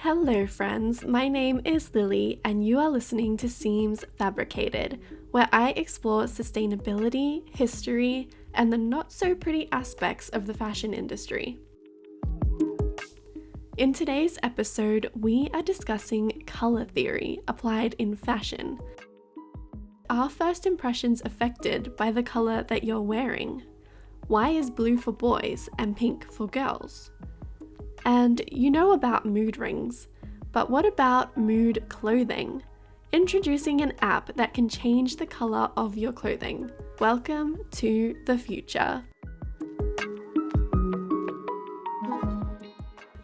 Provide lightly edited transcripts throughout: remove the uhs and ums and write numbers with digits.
Hello friends, my name is Lily and you are listening to Seams Fabricated, where I explore sustainability, history, and the not so pretty aspects of the fashion industry. In today's episode, we are discussing colour theory applied in fashion. Are first impressions affected by the colour that you're wearing? Why is blue for boys and pink for girls? And you know about mood rings, but what about mood clothing? Introducing an app that can change the colour of your clothing. Welcome to the future.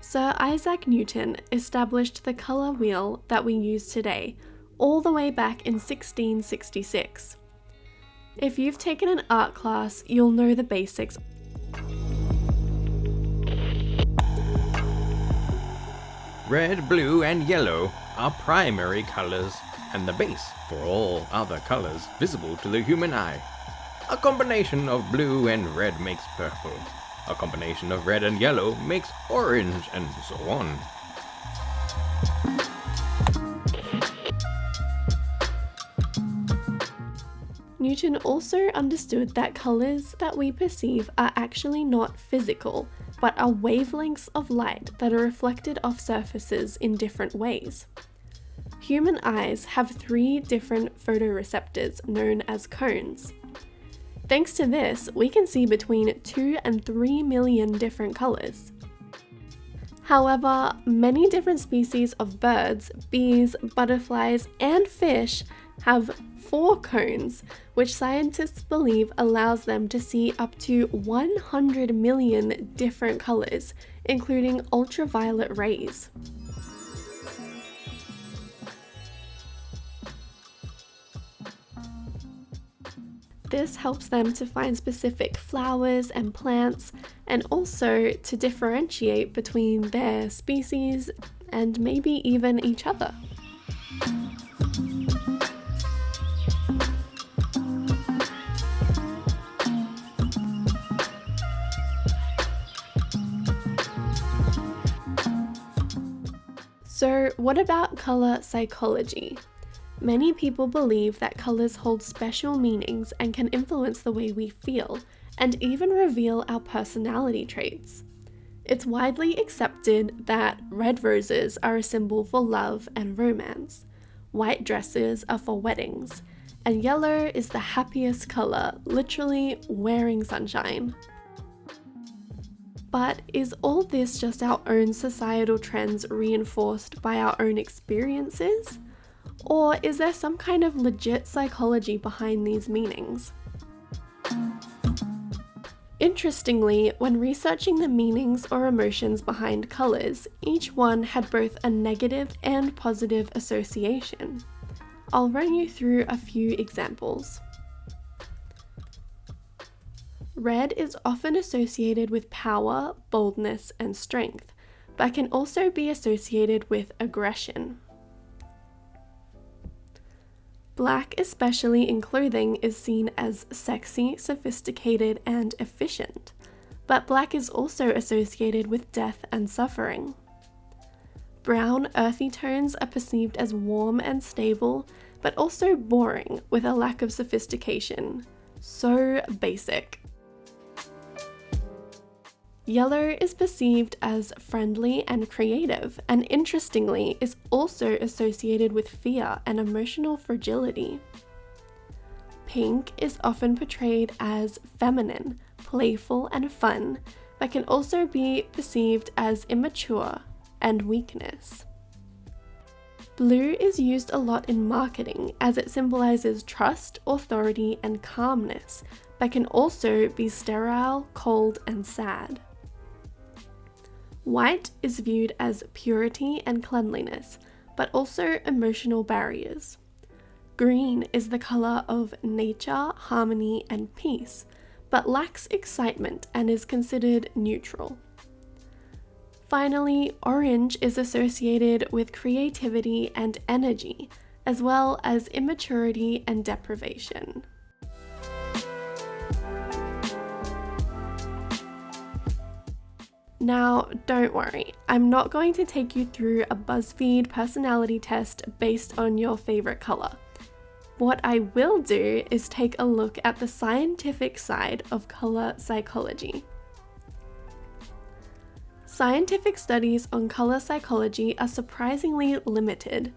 Sir Isaac Newton established the colour wheel that we use today, all the way back in 1666. If you've taken an art class, you'll know the basics. Red, blue, and yellow are primary colors and the base for all other colors visible to the human eye. A combination of blue and red makes purple. A combination of red and yellow makes orange, and so on. Newton also understood that colors that we perceive are actually not physical, but are wavelengths of light that are reflected off surfaces in different ways. Human eyes have 3 different photoreceptors known as cones. Thanks to this, we can see between 2 and 3 million different colors. However, many different species of birds, bees, butterflies, and fish have 4 cones, which scientists believe allows them to see up to 100 million different colors, including ultraviolet rays. This helps them to find specific flowers and plants, and also to differentiate between their species and maybe even each other. So, what about colour psychology? Many people believe that colours hold special meanings and can influence the way we feel, and even reveal our personality traits. It's widely accepted that red roses are a symbol for love and romance, white dresses are for weddings, and yellow is the happiest colour, literally wearing sunshine. But is all this just our own societal trends reinforced by our own experiences? Or is there some kind of legit psychology behind these meanings? Interestingly, when researching the meanings or emotions behind colours, each one had both a negative and positive association. I'll run you through a few examples. Red is often associated with power, boldness, and strength, but can also be associated with aggression. Black, especially in clothing, is seen as sexy, sophisticated, and efficient, but black is also associated with death and suffering. Brown, earthy tones are perceived as warm and stable, but also boring with a lack of sophistication. So basic. Yellow is perceived as friendly and creative, and interestingly is also associated with fear and emotional fragility. Pink is often portrayed as feminine, playful, and fun, but can also be perceived as immature and weakness. Blue is used a lot in marketing as it symbolizes trust, authority, and calmness, but can also be sterile, cold, and sad. White is viewed as purity and cleanliness, but also emotional barriers. Green is the colour of nature, harmony, and peace, but lacks excitement and is considered neutral. Finally, orange is associated with creativity and energy, as well as immaturity and deprivation. Now, don't worry, I'm not going to take you through a BuzzFeed personality test based on your favorite color. What I will do is take a look at the scientific side of color psychology. Scientific studies on color psychology are surprisingly limited.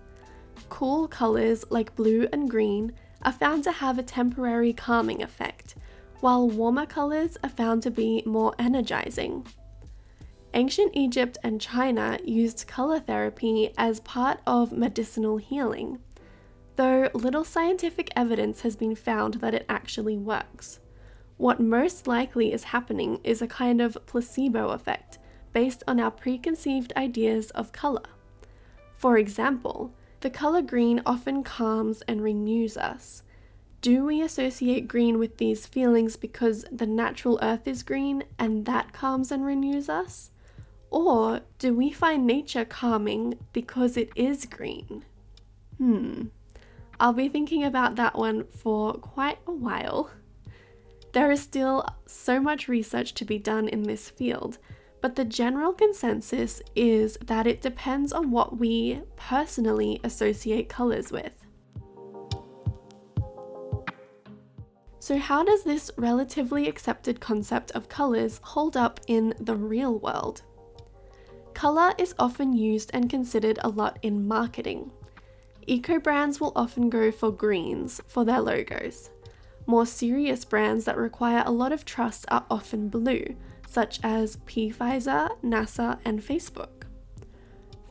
Cool colors like blue and green are found to have a temporary calming effect, while warmer colors are found to be more energizing. Ancient Egypt and China used color therapy as part of medicinal healing, though little scientific evidence has been found that it actually works. What most likely is happening is a kind of placebo effect based on our preconceived ideas of color. For example, the color green often calms and renews us. Do we associate green with these feelings because the natural earth is green and that calms and renews us? Or do we find nature calming because it is green? I'll be thinking about that one for quite a while. There is still so much research to be done in this field, but the general consensus is that it depends on what we personally associate colors with. So how does this relatively accepted concept of colors hold up in the real world? Color is often used and considered a lot in marketing. Eco brands will often go for greens for their logos. More serious brands that require a lot of trust are often blue, such as Pfizer, NASA, and Facebook.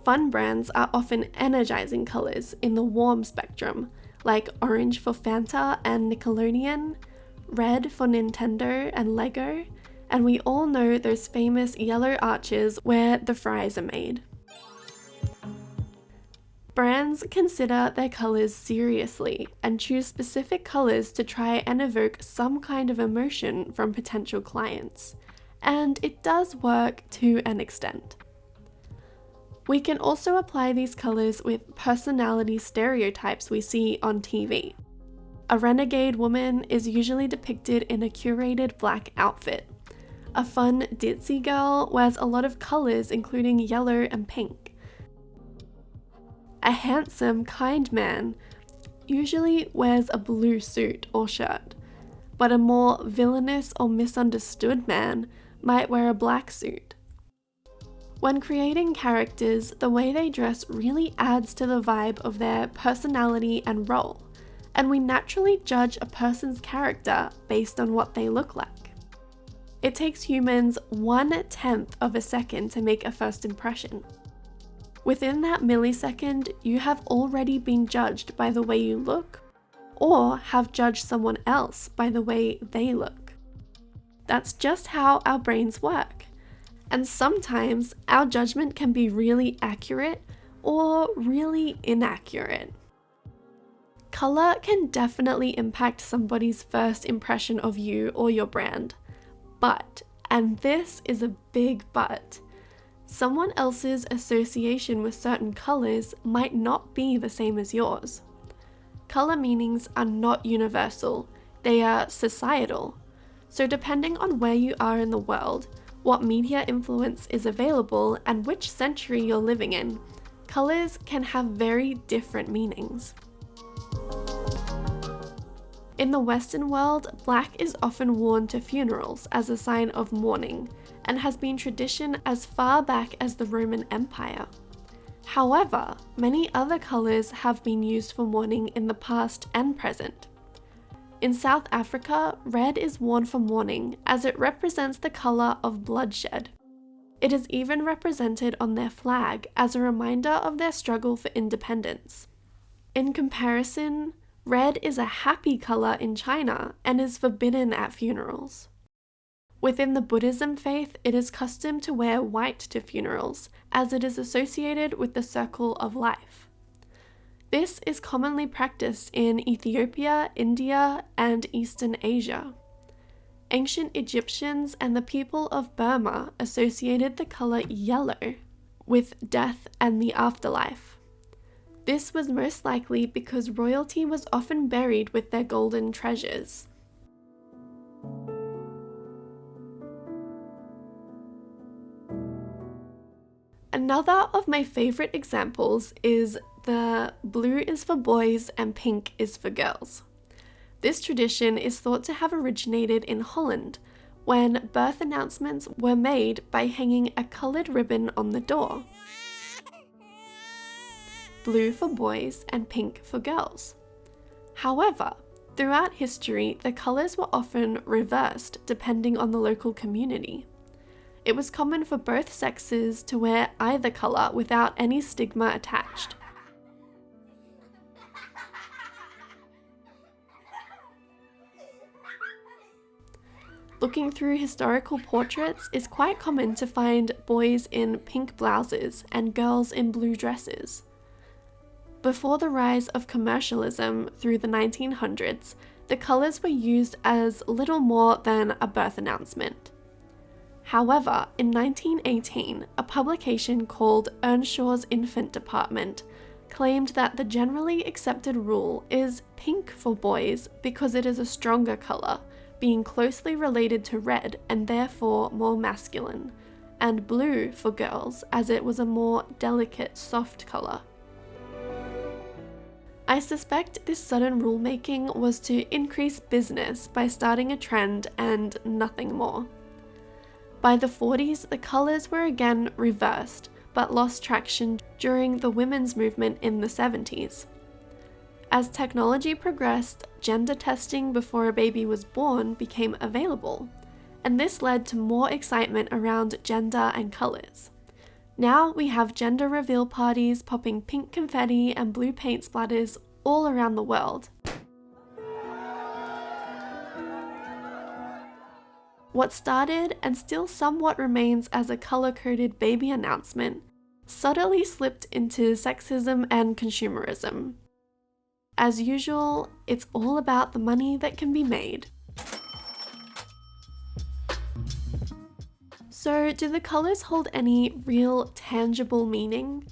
Fun brands are often energizing colors in the warm spectrum, like orange for Fanta and Nickelodeon, red for Nintendo and Lego, and we all know those famous yellow arches where the fries are made. Brands consider their colors seriously and choose specific colors to try and evoke some kind of emotion from potential clients, and it does work to an extent. We can also apply these colors with personality stereotypes we see on TV. A renegade woman is usually depicted in a curated black outfit. A fun ditzy girl wears a lot of colors including yellow and pink. A handsome, kind man usually wears a blue suit or shirt, but a more villainous or misunderstood man might wear a black suit. When creating characters, the way they dress really adds to the vibe of their personality and role, and we naturally judge a person's character based on what they look like. It takes humans 1/10 of a second to make a first impression. Within that millisecond, you have already been judged by the way you look, or have judged someone else by the way they look. That's just how our brains work. And sometimes our judgment can be really accurate or really inaccurate. Color can definitely impact somebody's first impression of you or your brand. But, and this is a big but, someone else's association with certain colors might not be the same as yours. Color meanings are not universal, they are societal. So depending on where you are in the world, what media influence is available, and which century you're living in, colors can have very different meanings. In the Western world, black is often worn to funerals as a sign of mourning, and has been tradition as far back as the Roman Empire. However, many other colors have been used for mourning in the past and present. In South Africa, red is worn for mourning as it represents the color of bloodshed. It is even represented on their flag as a reminder of their struggle for independence. In comparison, red is a happy color in China and is forbidden at funerals. Within the Buddhism faith, it is custom to wear white to funerals, as it is associated with the circle of life. This is commonly practiced in Ethiopia, India, and Eastern Asia. Ancient Egyptians and the people of Burma associated the color yellow with death and the afterlife. This was most likely because royalty was often buried with their golden treasures. Another of my favorite examples is the blue is for boys and pink is for girls. This tradition is thought to have originated in Holland, when birth announcements were made by hanging a coloured ribbon on the door. Blue for boys and pink for girls. However, throughout history, the colours were often reversed depending on the local community. It was common for both sexes to wear either colour without any stigma attached. Looking through historical portraits, it's quite common to find boys in pink blouses and girls in blue dresses. Before the rise of commercialism through the 1900s, the colours were used as little more than a birth announcement. However, in 1918, a publication called Earnshaw's Infant Department claimed that the generally accepted rule is pink for boys because it is a stronger colour, being closely related to red and therefore more masculine, and blue for girls as it was a more delicate, soft colour. I suspect this sudden rulemaking was to increase business by starting a trend and nothing more. By the 40s, the colours were again reversed, but lost traction during the women's movement in the 70s. As technology progressed, gender testing before a baby was born became available, and this led to more excitement around gender and colours. Now we have gender reveal parties popping pink confetti and blue paint splatters all around the world. What started and still somewhat remains as a colour-coded baby announcement subtly slipped into sexism and consumerism. As usual, it's all about the money that can be made. So, do the colours hold any real tangible meaning?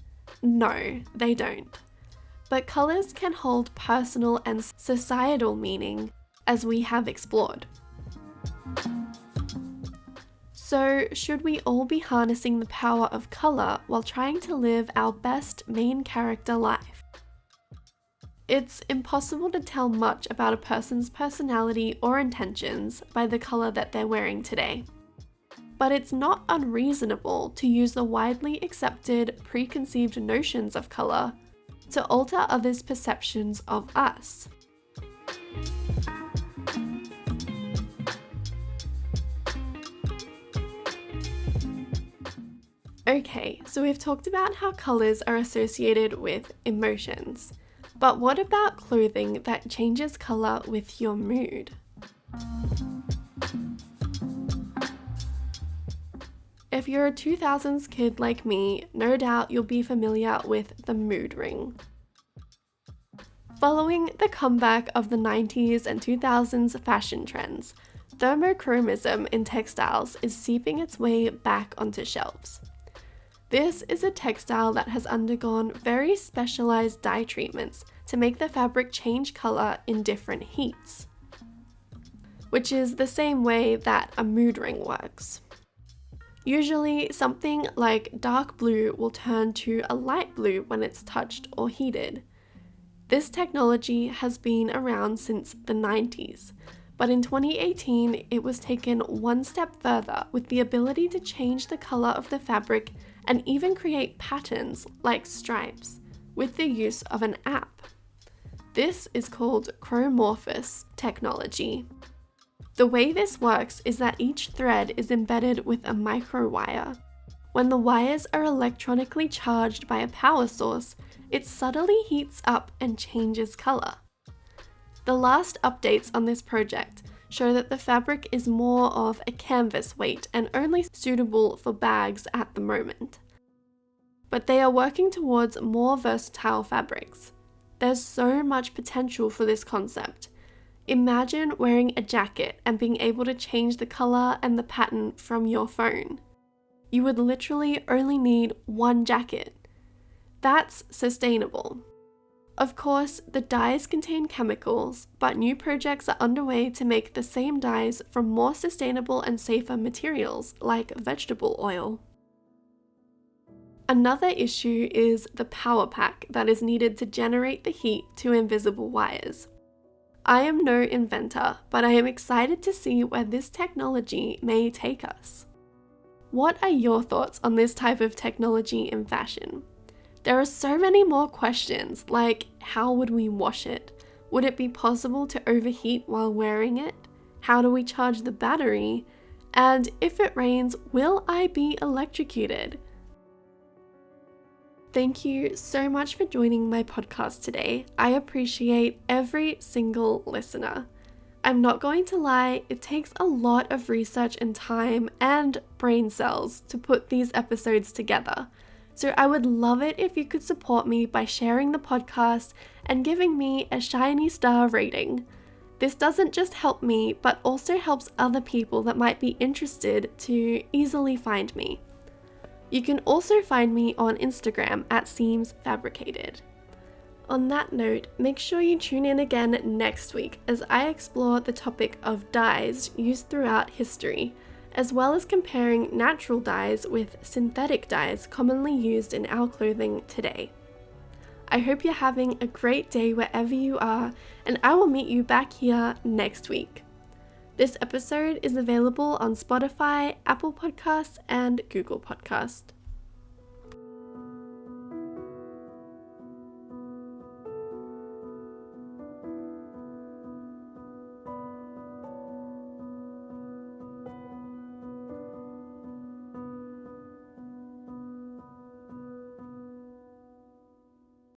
No, they don't. But colours can hold personal and societal meaning, as we have explored. So, should we all be harnessing the power of colour while trying to live our best main character life? It's impossible to tell much about a person's personality or intentions by the colour that they're wearing today. But it's not unreasonable to use the widely accepted preconceived notions of colour to alter others' perceptions of us. Okay, so we've talked about how colours are associated with emotions, but what about clothing that changes colour with your mood? If you're a 2000s kid like me, no doubt you'll be familiar with the mood ring. Following the comeback of the 90s and 2000s fashion trends, thermochromism in textiles is seeping its way back onto shelves. This is a textile that has undergone very specialized dye treatments to make the fabric change color in different heats, which is the same way that a mood ring works. Usually, something like dark blue will turn to a light blue when it's touched or heated. This technology has been around since the 90s, but in 2018 it was taken one step further with the ability to change the color of the fabric and even create patterns like stripes with the use of an app. This is called chromorphous technology. The way this works is that each thread is embedded with a microwire. When the wires are electronically charged by a power source, it subtly heats up and changes color. The last updates on this project show that the fabric is more of a canvas weight and only suitable for bags at the moment. But they are working towards more versatile fabrics. There's so much potential for this concept. Imagine wearing a jacket and being able to change the color and the pattern from your phone. You would literally only need one jacket. That's sustainable. Of course, the dyes contain chemicals, but new projects are underway to make the same dyes from more sustainable and safer materials like vegetable oil. Another issue is the power pack that is needed to generate the heat to invisible wires. I am no inventor, but I am excited to see where this technology may take us. What are your thoughts on this type of technology in fashion? There are so many more questions, like how would we wash it? Would it be possible to overheat while wearing it? How do we charge the battery? And if it rains, will I be electrocuted? Thank you so much for joining my podcast today. I appreciate every single listener. I'm not going to lie, it takes a lot of research and time and brain cells to put these episodes together. So I would love it if you could support me by sharing the podcast and giving me a shiny star rating. This doesn't just help me, but also helps other people that might be interested to easily find me. You can also find me on Instagram at seamsfabricated. On that note, make sure you tune in again next week as I explore the topic of dyes used throughout history, as well as comparing natural dyes with synthetic dyes commonly used in our clothing today. I hope you're having a great day wherever you are, and I will meet you back here next week. This episode is available on Spotify, Apple Podcasts, and Google Podcasts.